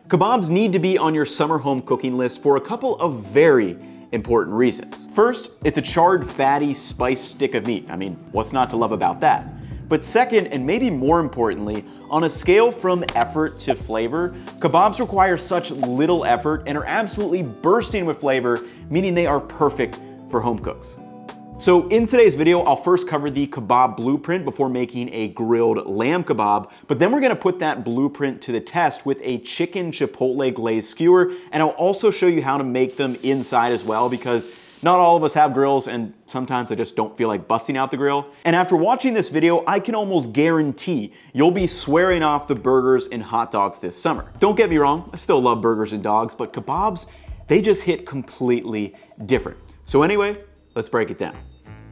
Kebabs need to be on your summer home cooking list for a couple of very important reasons. First, it's a charred, fatty, spiced stick of meat. I mean, what's not to love about that? But second, and maybe more importantly, on a scale from effort to flavor, kebabs require such little effort and are absolutely bursting with flavor, meaning they are perfect for home cooks. So in today's video, I'll first cover the Kebab Blueprint before making a grilled lamb kebab, but then we're gonna put that blueprint to the test with a chicken chipotle glazed skewer, and I'll also show you how to make them inside as well, because not all of us have grills, and sometimes I just don't feel like busting out the grill. And after watching this video, I can almost guarantee you'll be swearing off the burgers and hot dogs this summer. Don't get me wrong, I still love burgers and dogs, but kebabs, they just hit completely different. So anyway, let's break it down.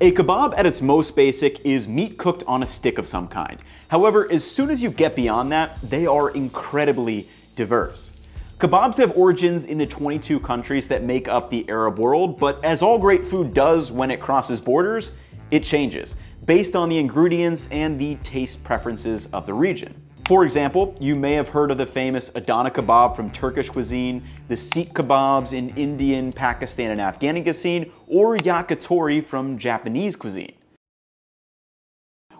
A kebab at its most basic is meat cooked on a stick of some kind. However, as soon as you get beyond that, they are incredibly diverse. Kebabs have origins in the 22 countries that make up the Arab world, but as all great food does when it crosses borders, it changes based on the ingredients and the taste preferences of the region. For example, you may have heard of the famous Adana kebab from Turkish cuisine, the Sikh kebabs in Indian, Pakistan, and Afghani cuisine, or Yakitori from Japanese cuisine.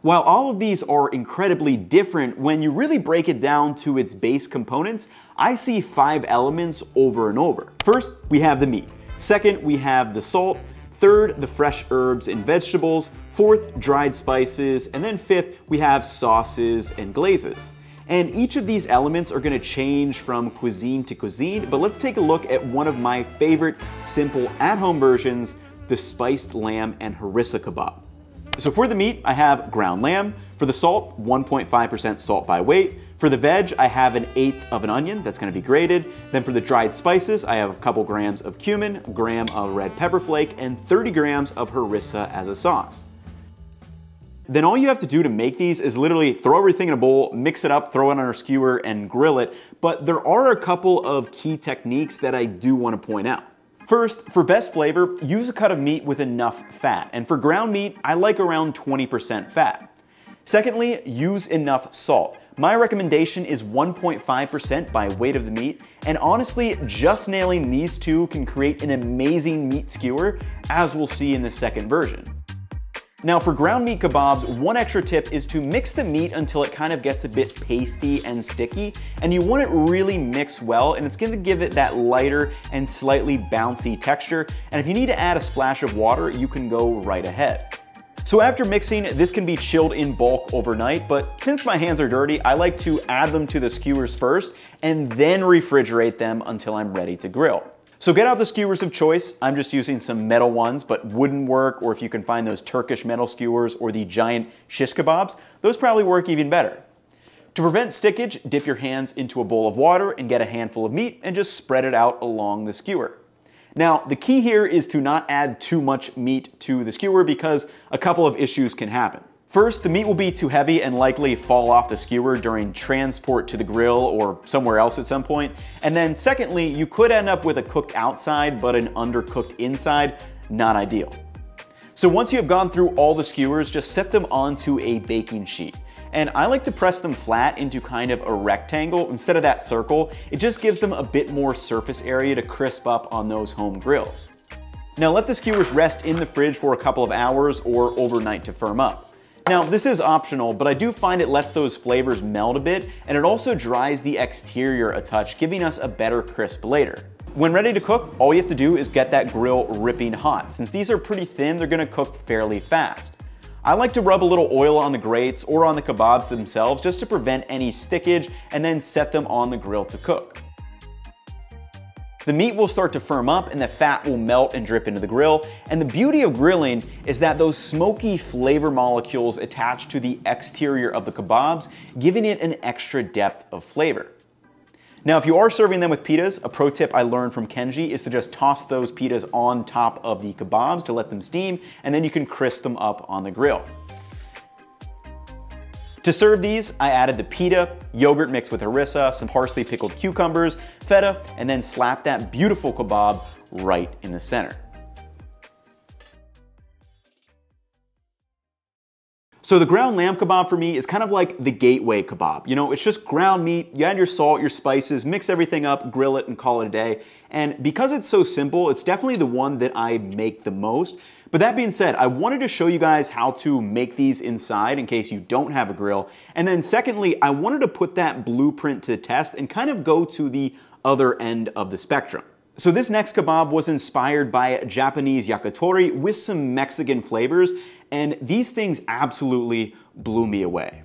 While all of these are incredibly different, when you really break it down to its base components, I see 5 elements over and over. First, we have the meat. Second, we have the salt. Third, the fresh herbs and vegetables. Fourth, dried spices. And then fifth, we have sauces and glazes. And each of these elements are gonna change from cuisine to cuisine, but let's take a look at one of my favorite simple at-home versions, the spiced lamb and harissa kebab. So for the meat, I have ground lamb. For the salt, 1.5% salt by weight. For the veg, I have 1/8 of an onion that's gonna be grated. Then for the dried spices, I have a couple grams of cumin, a gram of red pepper flake, and 30 grams of harissa as a sauce. Then all you have to do to make these is literally throw everything in a bowl, mix it up, throw it on our skewer, and grill it. But there are a couple of key techniques that I do want to point out. First, for best flavor, use a cut of meat with enough fat. And for ground meat, I like around 20% fat. Secondly, use enough salt. My recommendation is 1.5% by weight of the meat, and honestly, just nailing these two can create an amazing meat skewer, as we'll see in the second version. Now for ground meat kebabs, one extra tip is to mix the meat until it kind of gets a bit pasty and sticky, and you want it really mixed well, and it's gonna give it that lighter and slightly bouncy texture, and if you need to add a splash of water, you can go right ahead. So after mixing, this can be chilled in bulk overnight, but since my hands are dirty, I like to add them to the skewers first and then refrigerate them until I'm ready to grill. So get out the skewers of choice. I'm just using some metal ones, but wooden work, or if you can find those Turkish metal skewers or the giant shish kebabs, those probably work even better. To prevent stickage, dip your hands into a bowl of water and get a handful of meat and just spread it out along the skewer. Now, the key here is to not add too much meat to the skewer because a couple of issues can happen. First, the meat will be too heavy and likely fall off the skewer during transport to the grill or somewhere else at some point. And then secondly, you could end up with a cooked outside but an undercooked inside, not ideal. So once you have gone through all the skewers, just set them onto a baking sheet. And I like to press them flat into kind of a rectangle instead of that circle. It just gives them a bit more surface area to crisp up on those home grills. Now let the skewers rest in the fridge for a couple of hours or overnight to firm up. Now this is optional, but I do find it lets those flavors meld a bit, and it also dries the exterior a touch, giving us a better crisp later. When ready to cook, all you have to do is get that grill ripping hot. Since these are pretty thin, they're gonna cook fairly fast. I like to rub a little oil on the grates or on the kebabs themselves just to prevent any stickage, and then set them on the grill to cook. The meat will start to firm up and the fat will melt and drip into the grill. And the beauty of grilling is that those smoky flavor molecules attach to the exterior of the kebabs, giving it an extra depth of flavor. Now, if you are serving them with pitas, a pro tip I learned from Kenji is to just toss those pitas on top of the kebabs to let them steam, and then you can crisp them up on the grill. To serve these, I added the pita, yogurt mixed with harissa, some parsley pickled cucumbers, feta, and then slapped that beautiful kebab right in the center. So the ground lamb kebab for me is kind of like the gateway kebab. You know, it's just ground meat, you add your salt, your spices, mix everything up, grill it, and call it a day. And because it's so simple, it's definitely the one that I make the most. But that being said, I wanted to show you guys how to make these inside in case you don't have a grill. And then secondly, I wanted to put that blueprint to the test and kind of go to the other end of the spectrum. So this next kebab was inspired by Japanese yakitori with some Mexican flavors, and these things absolutely blew me away.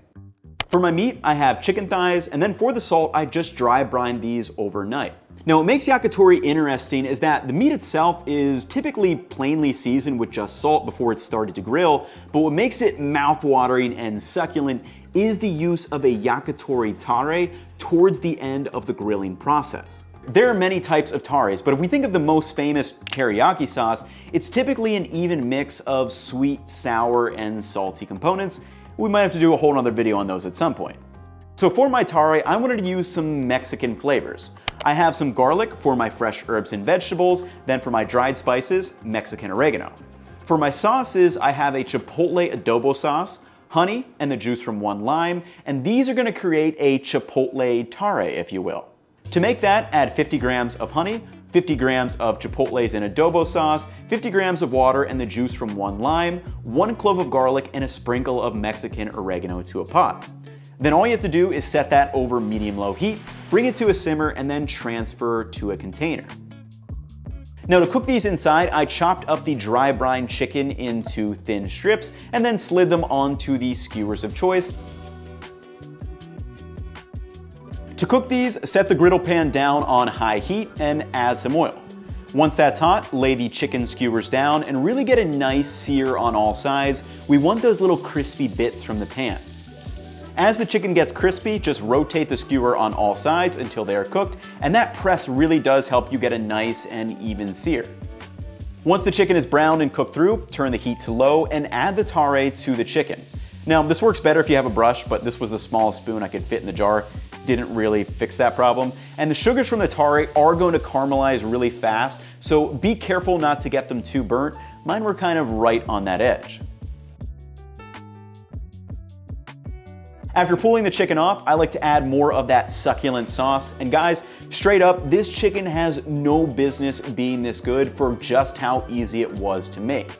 For my meat, I have chicken thighs, and then for the salt, I just dry brine these overnight. Now, what makes yakitori interesting is that the meat itself is typically plainly seasoned with just salt before it's started to grill, but what makes it mouth-watering and succulent is the use of a yakitori tare towards the end of the grilling process. There are many types of tares, but if we think of the most famous teriyaki sauce, it's typically an even mix of sweet, sour, and salty components. We might have to do a whole other video on those at some point. So for my tare, I wanted to use some Mexican flavors. I have some garlic for my fresh herbs and vegetables, then for my dried spices, Mexican oregano. For my sauces, I have a Chipotle adobo sauce, honey, and the juice from one lime, and these are gonna create a Chipotle tare, if you will. To make that, add 50 grams of honey, 50 grams of chipotles and adobo sauce, 50 grams of water and the juice from one lime, 1 clove of garlic, and a sprinkle of Mexican oregano to a pot. Then all you have to do is set that over medium-low heat, bring it to a simmer, and then transfer to a container. Now to cook these inside, I chopped up the dry brine chicken into thin strips and then slid them onto the skewers of choice. To cook these, set the griddle pan down on high heat and add some oil. Once that's hot, lay the chicken skewers down and really get a nice sear on all sides. We want those little crispy bits from the pan. As the chicken gets crispy, just rotate the skewer on all sides until they are cooked, and that press really does help you get a nice and even sear. Once the chicken is browned and cooked through, turn the heat to low and add the tare to the chicken. Now, this works better if you have a brush, but this was the smallest spoon I could fit in the jar. Didn't really fix that problem. And the sugars from the tare are going to caramelize really fast, so be careful not to get them too burnt. Mine were kind of right on that edge. After pulling the chicken off, I like to add more of that succulent sauce. And guys, straight up, this chicken has no business being this good for just how easy it was to make.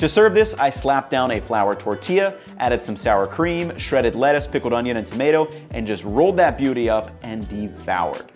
To serve this, I slapped down a flour tortilla, added some sour cream, shredded lettuce, pickled onion, and tomato, and just rolled that beauty up and devoured.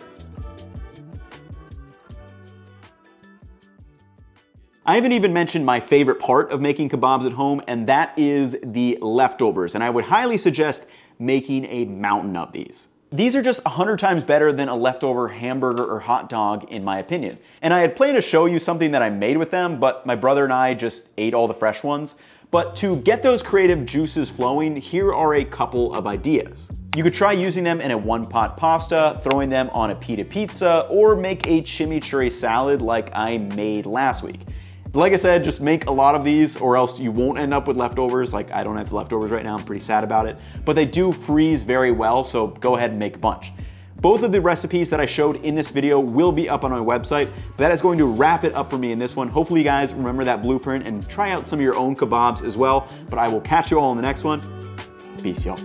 I haven't even mentioned my favorite part of making kebabs at home, and that is the leftovers, and I would highly suggest making a mountain of these. These are just 100 times better than a leftover hamburger or hot dog, in my opinion. And I had planned to show you something that I made with them, but my brother and I just ate all the fresh ones. But to get those creative juices flowing, here are a couple of ideas. You could try using them in a one-pot pasta, throwing them on a pita pizza, or make a chimichurri salad like I made last week. Like I said, just make a lot of these or else you won't end up with leftovers. Like I don't have leftovers right now, I'm pretty sad about it. But they do freeze very well, so go ahead and make a bunch. Both of the recipes that I showed in this video will be up on my website. But that is going to wrap it up for me in this one. Hopefully you guys remember that blueprint and try out some of your own kebabs as well. But I will catch you all in the next one. Peace, y'all.